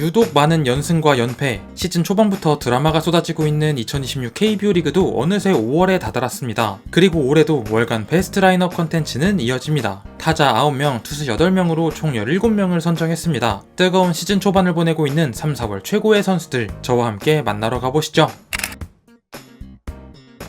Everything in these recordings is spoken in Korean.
유독 많은 연승과 연패, 시즌 초반부터 드라마가 쏟아지고 있는 2026 KBO 리그도 어느새 5월에 다다랐습니다. 그리고 올해도 월간 베스트 라인업 컨텐츠는 이어집니다. 타자 9명, 투수 8명으로 총 17명을 선정했습니다. 뜨거운 시즌 초반을 보내고 있는 3, 4월 최고의 선수들, 저와 함께 만나러 가보시죠.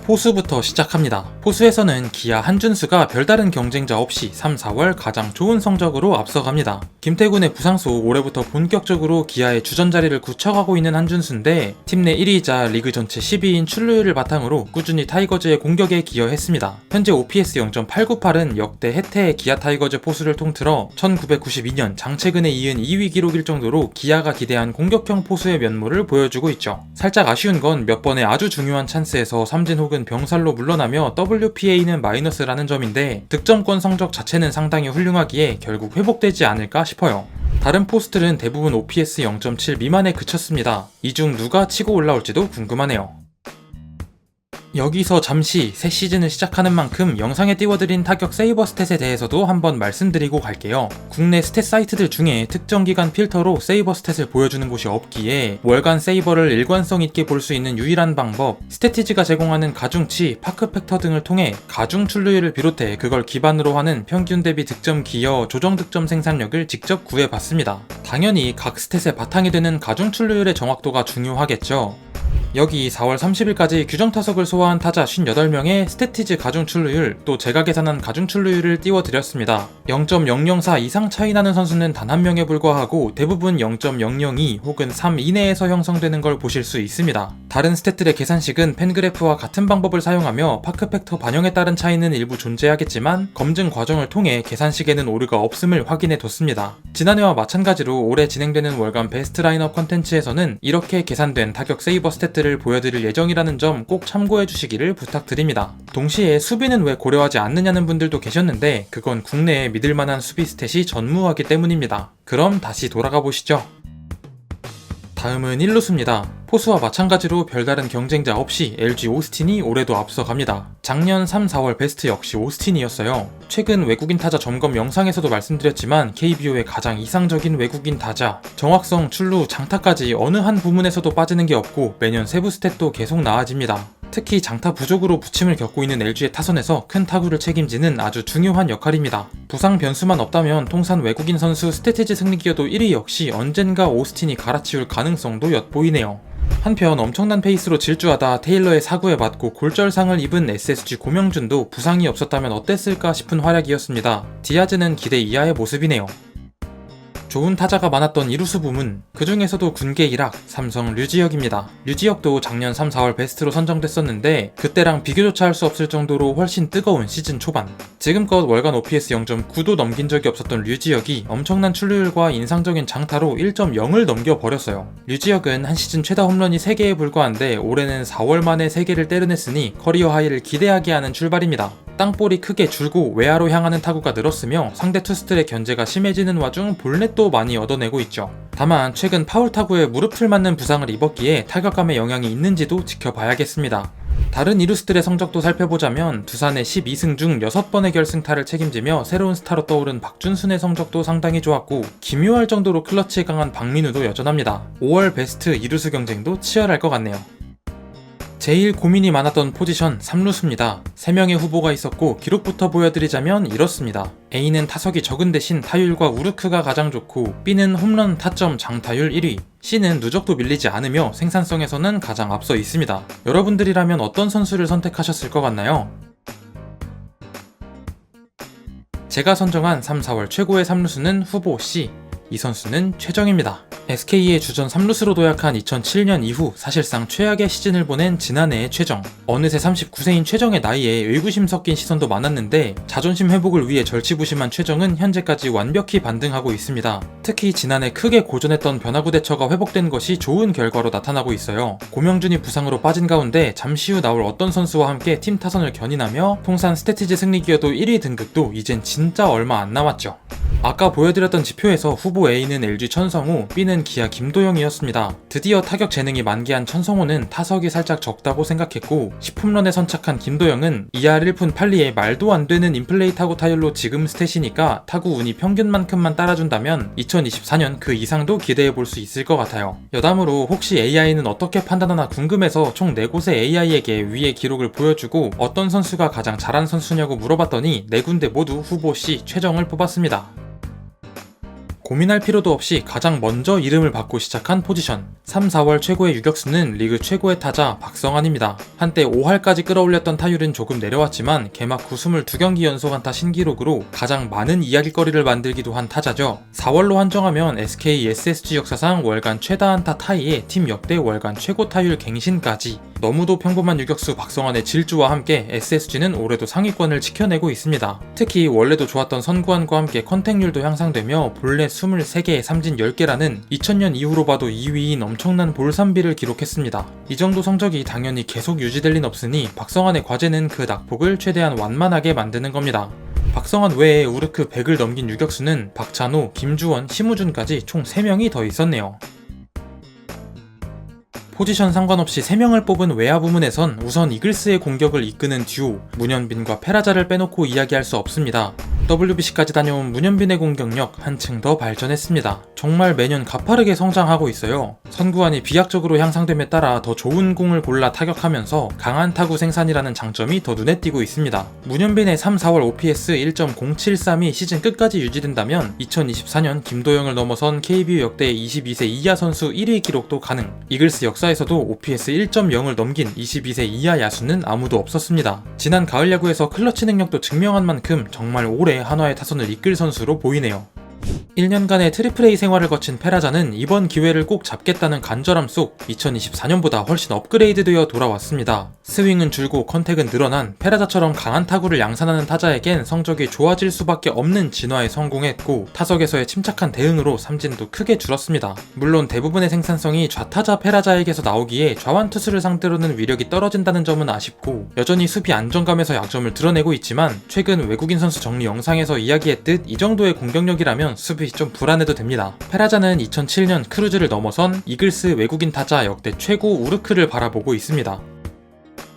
포수부터 시작합니다. 포수에서는 기아 한준수가 별다른 경쟁자 없이 3, 4월 가장 좋은 성적으로 앞서갑니다. 김태군의 부상수 올해부터 본격적으로 기아의 주전 자리를 굳혀가고 있는 한준수인데 팀 내 1위이자 리그 전체 10위인 출루율을 바탕으로 꾸준히 타이거즈의 공격에 기여했습니다. 현재 OPS 0.898은 역대 해태의 기아 타이거즈 포수를 통틀어 1992년 장채근에 이은 2위 기록일 정도로 기아가 기대한 공격형 포수의 면모를 보여주고 있죠. 살짝 아쉬운 건 몇 번의 아주 중요한 찬스에서 삼진 혹은 병살로 물러나며 WPA는 마이너스라는 점인데 득점권 성적 자체는 상당히 훌륭하기에 결국 회복되지 않을까 싶어요. 다른 포스들은 대부분 OPS 0.7 미만에 그쳤습니다. 이 중 누가 치고 올라올지도 궁금하네요. 여기서 잠시 새 시즌을 시작하는 만큼 영상에 띄워드린 타격 세이버 스탯에 대해서도 한번 말씀드리고 갈게요. 국내 스탯 사이트들 중에 특정 기간 필터로 세이버 스탯을 보여주는 곳이 없기에 월간 세이버를 일관성 있게 볼 수 있는 유일한 방법, 스태티지가 제공하는 가중치, 파크 팩터 등을 통해 가중 출루율을 비롯해 그걸 기반으로 하는 평균 대비 득점 기여, 조정 득점 생산력을 직접 구해봤습니다. 당연히 각 스탯의 바탕이 되는 가중 출루율의 정확도가 중요하겠죠. 여기 4월 30일까지 규정 타석을 소화한 타자 58명의 스태티즈 가중 출루율, 또 제가 계산한 가중 출루율을 띄워드렸습니다. 0.004 이상 차이 나는 선수는 단 한 명에 불과하고 대부분 0.002 혹은 3 이내에서 형성되는 걸 보실 수 있습니다. 다른 스탯들의 계산식은 팬그래프와 같은 방법을 사용하며 파크 팩터 반영에 따른 차이는 일부 존재하겠지만 검증 과정을 통해 계산식에는 오류가 없음을 확인해뒀습니다. 지난해와 마찬가지로 올해 진행되는 월간 베스트 라인업 컨텐츠에서는 이렇게 계산된 타격 세이버 스탯들 를 보여드릴 예정이라는 점 꼭 참고해 주시기를 부탁드립니다. 동시에 수비는 왜 고려하지 않느냐는 분들도 계셨는데 그건 국내에 믿을만한 수비 스탯이 전무하기 때문입니다. 그럼 다시 돌아가 보시죠. 다음은 1루수입니다. 포수와 마찬가지로 별다른 경쟁자 없이 LG 오스틴이 올해도 앞서갑니다. 작년 3, 4월 베스트 역시 오스틴이었어요. 최근 외국인 타자 점검 영상에서도 말씀드렸지만 KBO의 가장 이상적인 외국인 타자, 정확성, 출루, 장타까지 어느 한 부문에서도 빠지는 게 없고 매년 세부 스탯도 계속 나아집니다. 특히 장타 부족으로 부침을 겪고 있는 LG의 타선에서 큰 타구를 책임지는 아주 중요한 역할입니다. 부상 변수만 없다면 통산 외국인 선수 스태티지 승리 기여도 1위 역시 언젠가 오스틴이 갈아치울 가능성도 엿보이네요. 한편 엄청난 페이스로 질주하다 테일러의 사구에 맞고 골절상을 입은 SSG 고명준도 부상이 없었다면 어땠을까 싶은 활약이었습니다. 디아즈는 기대 이하의 모습이네요. 좋은 타자가 많았던 이루수 부문, 그 중에서도 군계 1학, 삼성 류지혁입니다. 류지혁도 작년 3, 4월 베스트로 선정됐었는데 그때랑 비교조차 할 수 없을 정도로 훨씬 뜨거운 시즌 초반. 지금껏 월간 OPS 0.9도 넘긴 적이 없었던 류지혁이 엄청난 출루율과 인상적인 장타로 1.0을 넘겨버렸어요. 류지혁은 한 시즌 최다 홈런이 3개에 불과한데 올해는 4월 만에 3개를 때려냈으니 커리어 하이를 기대하게 하는 출발입니다. 땅볼이 크게 줄고 외야로 향하는 타구가 늘었으며 상대 투수들의 견제가 심해지는 와중 볼넷도 많이 얻어내고 있죠. 다만 최근 파울 타구에 무릎을 맞는 부상을 입었기에 타격감에 영향이 있는지도 지켜봐야겠습니다. 다른 이루스들의 성적도 살펴보자면 두산의 12승 중 6번의 결승타를 책임지며 새로운 스타로 떠오른 박준순의 성적도 상당히 좋았고 기묘할 정도로 클러치에 강한 박민우도 여전합니다. 5월 베스트 이루수 경쟁도 치열할 것 같네요. 제일 고민이 많았던 포지션 3루수입니다. 3명의 후보가 있었고 기록부터 보여드리자면 이렇습니다. A는 타석이 적은 대신 타율과 우르크가 가장 좋고 B는 홈런, 타점, 장타율 1위, C는 누적도 밀리지 않으며 생산성에서는 가장 앞서 있습니다. 여러분들이라면 어떤 선수를 선택하셨을 것 같나요? 제가 선정한 3, 4월 최고의 3루수는 후보 C, 이 선수는 최정입니다. SK의 주전 3루수로 도약한 2007년 이후 사실상 최악의 시즌을 보낸 지난해의 최정. 어느새 39세인 최정의 나이에 의구심 섞인 시선도 많았는데 자존심 회복을 위해 절치부심한 최정은 현재까지 완벽히 반등하고 있습니다. 특히 지난해 크게 고전했던 변화구 대처가 회복된 것이 좋은 결과로 나타나고 있어요. 고명준이 부상으로 빠진 가운데 잠시 후 나올 어떤 선수와 함께 팀 타선을 견인하며 통산 스태티지 승리 기여도 1위 등극도 이젠 진짜 얼마 안 남았죠. 아까 보여드렸던 지표에서 후보 A는 LG 천성우, B는 기아 김도영이었습니다. 드디어 타격 재능이 만개한 천성우는 타석이 살짝 적다고 생각했고 10홈런에 선착한 김도영은 2할 1푼 8리에 말도 안 되는 인플레이 타구 타율로 지금 스탯이니까 타구 운이 평균만큼만 따라준다면 2024년 그 이상도 기대해볼 수 있을 것 같아요. 여담으로 혹시 AI는 어떻게 판단하나 궁금해서 총 4곳의 AI에게 위의 기록을 보여주고 어떤 선수가 가장 잘한 선수냐고 물어봤더니 4군데 모두 후보 C 최정을 뽑았습니다. 고민할 필요도 없이 가장 먼저 이름을 받고 시작한 포지션. 3, 4월 최고의 유격수는 리그 최고의 타자 박성환입니다. 한때 5할까지 끌어올렸던 타율은 조금 내려왔지만 개막 후 22경기 연속 안타 신기록으로 가장 많은 이야기거리를 만들기도 한 타자죠. 4월로 한정하면 SK, SSG 역사상 월간 최다 안타 타이에 팀 역대 월간 최고 타율 갱신까지. 너무도 평범한 유격수 박성환의 질주와 함께 SSG는 올해도 상위권을 지켜내고 있습니다. 특히 원래도 좋았던 선구안과 함께 컨택률도 향상되며 본래 23개에 삼진 10개라는 2000년 이후로 봐도 2위인 엄청난 볼삼비를 기록했습니다. 이 정도 성적이 당연히 계속 유지될 린 없으니 박성환의 과제는 그 낙폭을 최대한 완만하게 만드는 겁니다. 박성환 외에 우르크 100을 넘긴 유격수는 박찬호, 김주원, 심우준까지 총 3명이 더 있었네요. 포지션 상관없이 3명을 뽑은 외야 부문에선 우선 이글스의 공격을 이끄는 듀오 문현빈과 페라자를 빼놓고 이야기할 수 없습니다. WBC까지 다녀온 문현빈의 공격력 한층 더 발전했습니다. 정말 매년 가파르게 성장하고 있어요. 선구안이 비약적으로 향상됨에 따라 더 좋은 공을 골라 타격하면서 강한 타구 생산이라는 장점이 더 눈에 띄고 있습니다. 문현빈의 3, 4월 OPS 1.073이 시즌 끝까지 유지된다면 2024년 김도영을 넘어선 KBO 역대 22세 이하 선수 1위 기록도 가능. 이글스 역사에서도 OPS 1.0을 넘긴 22세 이하 야수는 아무도 없었습니다. 지난 가을 야구에서 클러치 능력도 증명한 만큼 정말 오래 한화의 타선을 이끌 선수로 보이네요. 1년간의 트리플 A 생활을 거친 페라자는 이번 기회를 꼭 잡겠다는 간절함 속 2024년보다 훨씬 업그레이드되어 돌아왔습니다. 스윙은 줄고 컨택은 늘어난 페라자처럼 강한 타구를 양산하는 타자에겐 성적이 좋아질 수밖에 없는 진화에 성공했고 타석에서의 침착한 대응으로 삼진도 크게 줄었습니다. 물론 대부분의 생산성이 좌타자 페라자에게서 나오기에 좌완 투수를 상대로는 위력이 떨어진다는 점은 아쉽고 여전히 수비 안정감에서 약점을 드러내고 있지만 최근 외국인 선수 정리 영상에서 이야기했듯 이 정도의 공격력이라면 수비 좀 불안해도 됩니다. 페라자는 2007년 크루즈를 넘어선 이글스 외국인 타자 역대 최고 우르크를 바라보고 있습니다.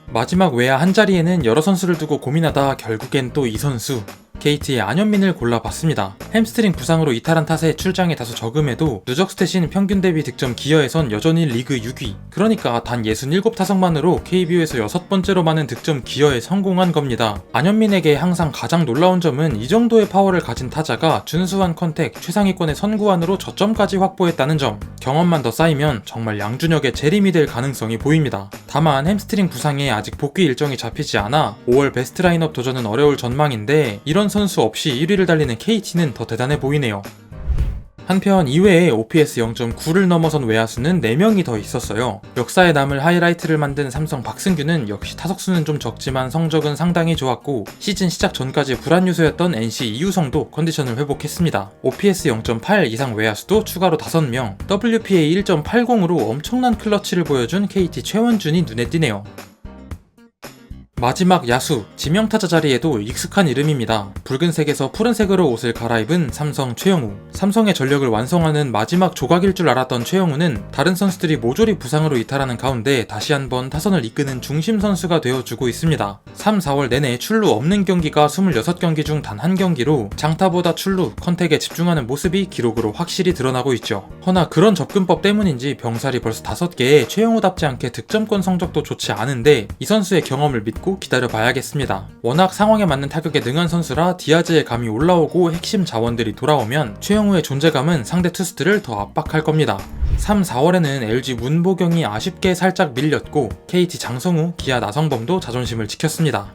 마지막 외야 한 자리에는 여러 선수를 두고 고민하다 결국엔 또 이 선수 KT의 안현민을 골라봤습니다. 햄스트링 부상으로 이탈한 탓에 출장이 다소 적음해도 누적 스탯인 평균 대비 득점 기여에선 여전히 리그 6위. 그러니까 단 67타석만으로 KBO에서 6번째로 많은 득점 기여에 성공한 겁니다. 안현민에게 항상 가장 놀라운 점은 이 정도의 파워를 가진 타자가 준수한 컨택, 최상위권의 선구안으로 저점까지 확보했다는 점. 경험만 더 쌓이면 정말 양준혁의 재림이 될 가능성이 보입니다. 다만 햄스트링 부상에 아직 복귀 일정이 잡히지 않아 5월 베스트 라인업 도전은 어려울 전망인데 이런 선수 없이 1위를 달리는 KT는 더 대단해 보이네요. 한편 이외에 OPS 0.9를 넘어선 외야수는 4명이 더 있었어요. 역사에 남을 하이라이트를 만든 삼성 박승규는 역시 타석수는 좀 적지만 성적은 상당히 좋았고 시즌 시작 전까지 불안 요소였던 NC 이유성도 컨디션을 회복했습니다. OPS 0.8 이상 외야수도 추가로 5명, WPA 1.80으로 엄청난 클러치를 보여준 KT 최원준이 눈에 띄네요. 마지막 야수, 지명타자 자리에도 익숙한 이름입니다. 붉은색에서 푸른색으로 옷을 갈아입은 삼성 최영우. 삼성의 전력을 완성하는 마지막 조각일 줄 알았던 최영우는 다른 선수들이 모조리 부상으로 이탈하는 가운데 다시 한번 타선을 이끄는 중심 선수가 되어주고 있습니다. 3, 4월 내내 출루 없는 경기가 26경기 중 단 한 경기로 장타보다 출루, 컨택에 집중하는 모습이 기록으로 확실히 드러나고 있죠. 허나 그런 접근법 때문인지 병살이 벌써 5개에 최영우답지 않게 득점권 성적도 좋지 않은데 이 선수의 경험을 믿고 기다려봐야겠습니다. 워낙 상황에 맞는 타격에 능한 선수라 디아즈의 감이 올라오고 핵심 자원들이 돌아오면 최영우의 존재감은 상대 투수들을 더 압박할 겁니다. 3, 4월에는 LG 문보경이 아쉽게 살짝 밀렸고 KT 장성우, 기아 나성범도 자존심을 지켰습니다.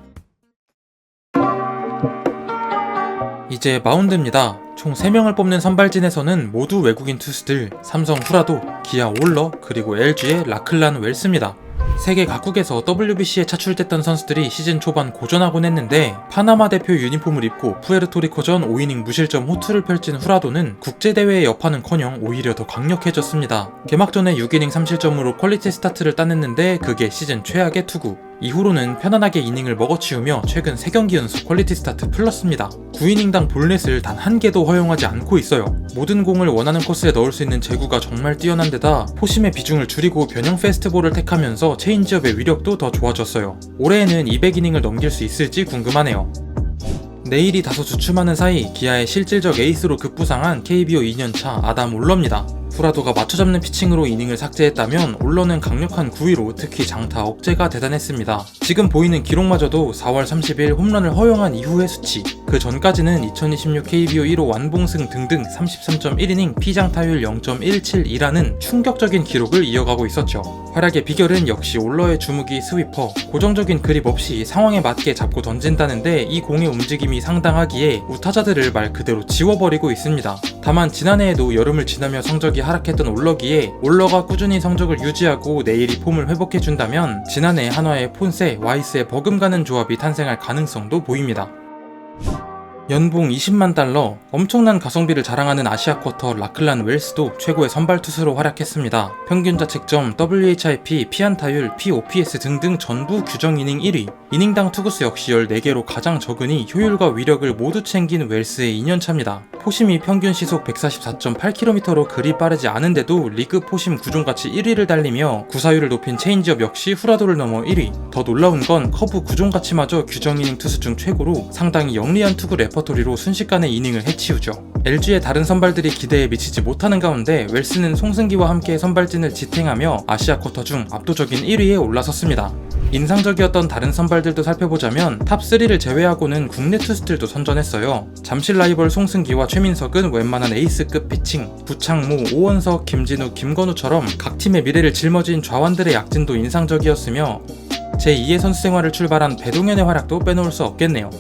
이제 마운드입니다. 총 3명을 뽑는 선발진에서는 모두 외국인 투수들, 삼성 후라도, 기아 올러, 그리고 LG의 라클란 웰스입니다. 세계 각국에서 WBC에 차출됐던 선수들이 시즌 초반 고전하곤 했는데 파나마 대표 유니폼을 입고 푸에르토리코전 5이닝 무실점 호투를 펼친 후라도는 국제대회의 여파는커녕 오히려 더 강력해졌습니다. 개막전에 6이닝 3실점으로 퀄리티 스타트를 따냈는데 그게 시즌 최악의 투구. 이후로는 편안하게 이닝을 먹어치우며 최근 3경기 연속 퀄리티 스타트 플러스입니다. 9이닝당 볼넷을 단 한 개도 허용하지 않고 있어요. 모든 공을 원하는 코스에 넣을 수 있는 제구가 정말 뛰어난 데다 포심의 비중을 줄이고 변형 페스트볼을 택하면서 체인지업의 위력도 더 좋아졌어요. 올해에는 200이닝을 넘길 수 있을지 궁금하네요. 내일이 다소 주춤하는 사이 기아의 실질적 에이스로 급부상한 KBO 2년차 아담 올러입니다. 후라도가 맞춰잡는 피칭으로 이닝을 삭제했다면 올러는 강력한 구위로 특히 장타 억제가 대단했습니다. 지금 보이는 기록마저도 4월 30일 홈런을 허용한 이후의 수치. 그 전까지는 2026 KBO 1호 완봉승 등등 33.1이닝 피장타율 0.172라는 충격적인 기록을 이어가고 있었죠. 활약의 비결은 역시 올러의 주무기 스위퍼. 고정적인 그립 없이 상황에 맞게 잡고 던진다는데 이 공의 움직임이 상당하기에 우타자들을 말 그대로 지워버리고 있습니다. 다만 지난해에도 여름을 지나며 성적이 하락했던 올러기에 올러가 꾸준히 성적을 유지하고 내일이 폼을 회복해준다면 지난해 한화의 폰세, 와이스의 버금가는 조합이 탄생할 가능성도 보입니다. 연봉 20만 달러, 엄청난 가성비를 자랑하는 아시아 쿼터 라클란 웰스도 최고의 선발 투수로 활약했습니다. 평균 자책점, WHIP, 피안타율, POPS 등등 전부 규정 이닝 1위. 이닝당 투구수 역시 14개로 가장 적으니 효율과 위력을 모두 챙긴 웰스의 2년차입니다. 포심이 평균 시속 144.8km로 그리 빠르지 않은데도 리그 포심 구종같이 1위를 달리며 구사율을 높인 체인지업 역시 후라도를 넘어 1위. 더 놀라운 건 커브 구종가치마저 규정 이닝 투수 중 최고로 상당히 영리한 투구 레퍼토리로 순식간에 이닝을 해치우죠. LG의 다른 선발들이 기대에 미치지 못하는 가운데 웰스는 송승기와 함께 선발진을 지탱하며 아시아 쿼터 중 압도적인 1위에 올라섰습니다. 인상적이었던 다른 선발들도 살펴보자면 탑3를 제외하고는 국내 투수들도 선전했어요. 잠실 라이벌 송승기와 최민석은 웬만한 에이스급 피칭, 부창모, 오원석, 김진우, 김건우처럼 각 팀의 미래를 짊어진 좌완들의 약진도 인상적이었으며 제2의 선수 생활을 출발한 배동현의 활약도 빼놓을 수 없겠네요.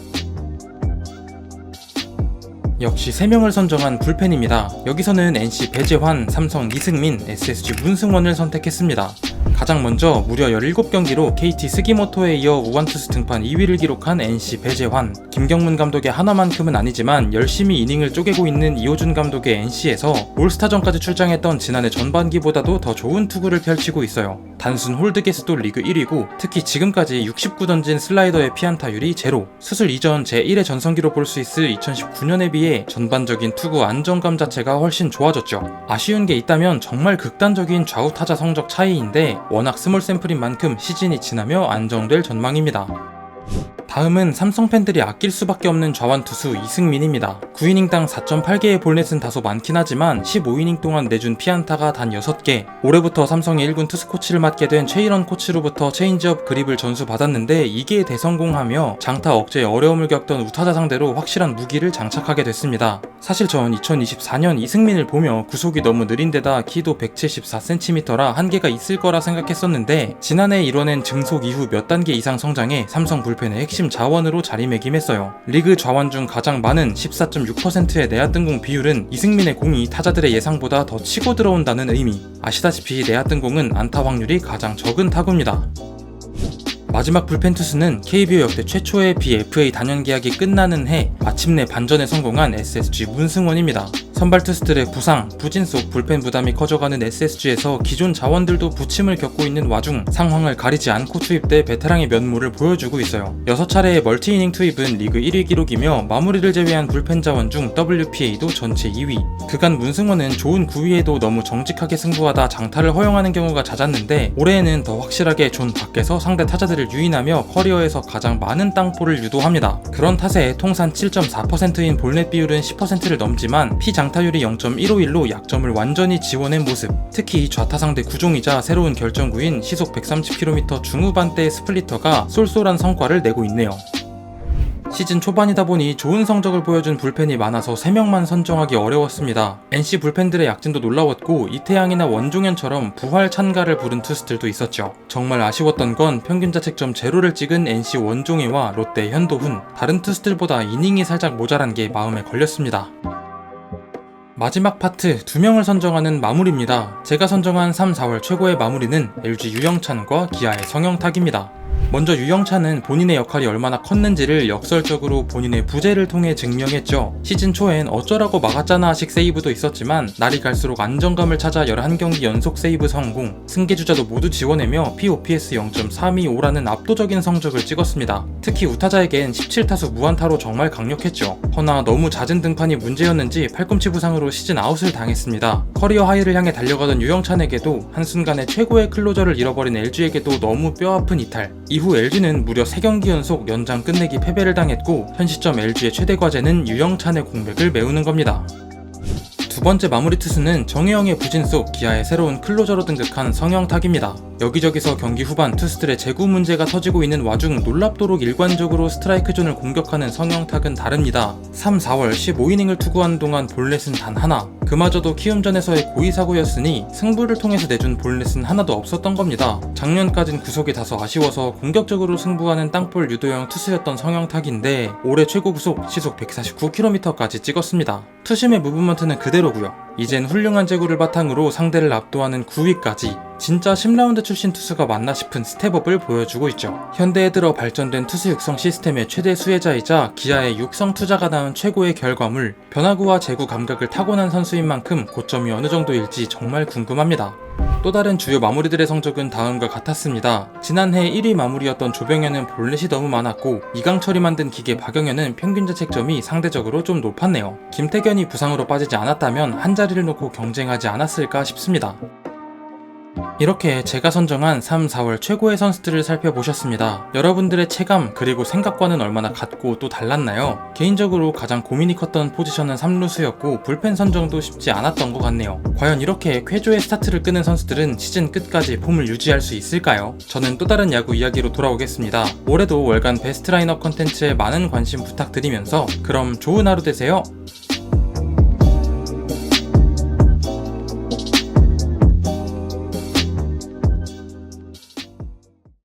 역시 3명을 선정한 불펜입니다. 여기서는 NC 배재환, 삼성 이승민, SSG 문승원을 선택했습니다. 가장 먼저 무려 17경기로 KT 스기모토에 이어 우완투수 등판 2위를 기록한 NC 배재환. 김경문 감독의 한화만큼은 아니지만 열심히 이닝을 쪼개고 있는 이호준 감독의 NC에서 올스타전까지 출장했던 지난해 전반기보다도 더 좋은 투구를 펼치고 있어요. 단순 홀드 개수도 리그 1위고 특히 지금까지 69 던진 슬라이더의 피안타율이 제로. 수술 이전 제1의 전성기로 볼 수 있을 2019년에 비해 전반적인 투구 안정감 자체가 훨씬 좋아졌죠. 아쉬운 게 있다면 정말 극단적인 좌우 타자 성적 차이인데 워낙 스몰 샘플인 만큼 시즌이 지나며 안정될 전망입니다. 다음은 삼성 팬들이 아낄 수밖에 없는 좌완 투수 이승민입니다. 9이닝당 4.8개의 볼넷은 다소 많긴 하지만 15이닝 동안 내준 피안타가 단 6개. 올해부터 삼성의 1군 투수 코치를 맡게 된 최일원 코치로부터 체인지업 그립을 전수받았는데 이게 대성공하며 장타 억제에 어려움을 겪던 우타자 상대로 확실한 무기를 장착하게 됐습니다. 사실 전 2024년 이승민을 보며 구속이 너무 느린데다 키도 174cm라 한계가 있을 거라 생각했었는데 지난해 이뤄낸 증속 이후 몇 단계 이상 성장해 삼성 불펜의 핵심 자원으로 자리매김했어요. 리그 좌완 중 가장 많은 14.6%의 내야 뜬공 비율은 이승민의 공이 타자들의 예상보다 더 치고 들어온다는 의미. 아시다시피 내야 뜬공은 안타 확률이 가장 적은 타구입니다. 마지막 불펜 투수는 KBO 역대 최초의 BFA 단연 계약이 끝나는 해 마침내 반전에 성공한 SSG 문승원입니다. 선발 투수들의 부상, 부진 속 불펜 부담이 커져가는 SSG에서 기존 자원들도 부침을 겪고 있는 와중 상황을 가리지 않고 투입돼 베테랑의 면모를 보여주고 있어요. 6차례의 멀티이닝 투입은 리그 1위 기록이며 마무리를 제외한 불펜 자원 중 WPA도 전체 2위. 그간 문승원은 좋은 구위에도 너무 정직하게 승부하다 장타를 허용하는 경우가 잦았는데 올해에는 더 확실하게 존 밖에서 상대 타자들을 유인하며 커리어에서 가장 많은 땅볼을 유도합니다. 그런 탓에 통산 7.4%인 볼넷 비율은 10%를 넘지만 피장타율이 0.151로 약점을 완전히 지워낸 모습. 특히 좌타 상대 구종이자 새로운 결정구인 시속 130km 중후반대의 스플리터가 쏠쏠한 성과를 내고 있네요. 시즌 초반이다 보니 좋은 성적을 보여준 불펜이 많아서 3명만 선정하기 어려웠습니다. NC 불펜들의 약진도 놀라웠고 이태양이나 원종현처럼 부활 찬가를 부른 투수들도 있었죠. 정말 아쉬웠던 건 평균 자책점 제로를 찍은 NC 원종희와 롯데 현도훈. 다른 투수들보다 이닝이 살짝 모자란 게 마음에 걸렸습니다. 마지막 파트 2명을 선정하는 마무리입니다. 제가 선정한 3, 4월 최고의 마무리는 LG 유영찬과 기아의 성영탁입니다. 먼저 유영찬은 본인의 역할이 얼마나 컸는지를 역설적으로 본인의 부재를 통해 증명했죠. 시즌 초엔 어쩌라고 막았잖아식 세이브도 있었지만 날이 갈수록 안정감을 찾아 11경기 연속 세이브 성공, 승계주자도 모두 지원하며 POPS 0.325라는 압도적인 성적을 찍었습니다. 특히 우타자에겐 17타수 무안타로 정말 강력했죠. 허나 너무 잦은 등판이 문제였는지 팔꿈치 부상으로 시즌 아웃을 당했습니다. 커리어 하이를 향해 달려가던 유영찬에게도 한순간에 최고의 클로저를 잃어버린 LG에게도 너무 뼈아픈 이탈. 이후 LG는 무려 3경기 연속 연장 끝내기 패배를 당했고 현 시점 LG의 최대 과제는 유영찬의 공백을 메우는 겁니다. 두 번째 마무리 투수는 정혜영의 부진 속 기아의 새로운 클로저로 등극한 성영탁입니다. 여기저기서 경기 후반 투수들의 제구 문제가 터지고 있는 와중 놀랍도록 일관적으로 스트라이크 존을 공격하는 성영탁은 다릅니다. 3, 4월 15이닝을 투구하는 동안 볼넷은 단 하나, 그마저도 키움전에서의 고의사고였으니 승부를 통해서 내준 볼넷은 하나도 없었던 겁니다. 작년까진 구속이 다소 아쉬워서 공격적으로 승부하는 땅볼 유도형 투수였던 성영탁인데 올해 최고 구속 시속 149km까지 찍었습니다. 투심의 무브먼트는 그대로고요. 이젠 훌륭한 제구를 바탕으로 상대를 압도하는 9위까지 진짜 10라운드 출신 투수가 맞나 싶은 스텝업을 보여주고 있죠. 현대에 들어 발전된 투수 육성 시스템의 최대 수혜자이자 기아의 육성 투자가 낳은 최고의 결과물, 변화구와 제구 감각을 타고난 선수인 만큼 고점이 어느 정도일지 정말 궁금합니다. 또 다른 주요 마무리들의 성적은 다음과 같았습니다. 지난해 1위 마무리였던 조병현은 볼넷이 너무 많았고 이강철이 만든 기계 박영현은 평균 자책점이 상대적으로 좀 높았네요. 김태견이 부상으로 빠지지 않았다면 한 자리를 놓고 경쟁하지 않았을까 싶습니다. 이렇게 제가 선정한 3, 4월 최고의 선수들을 살펴보셨습니다. 여러분들의 체감 그리고 생각과는 얼마나 같고 또 달랐나요? 개인적으로 가장 고민이 컸던 포지션은 3루수였고 불펜 선정도 쉽지 않았던 것 같네요. 과연 이렇게 쾌조의 스타트를 끄는 선수들은 시즌 끝까지 폼을 유지할 수 있을까요? 저는 또 다른 야구 이야기로 돌아오겠습니다. 올해도 월간 베스트 라인업 컨텐츠에 많은 관심 부탁드리면서 그럼 좋은 하루 되세요.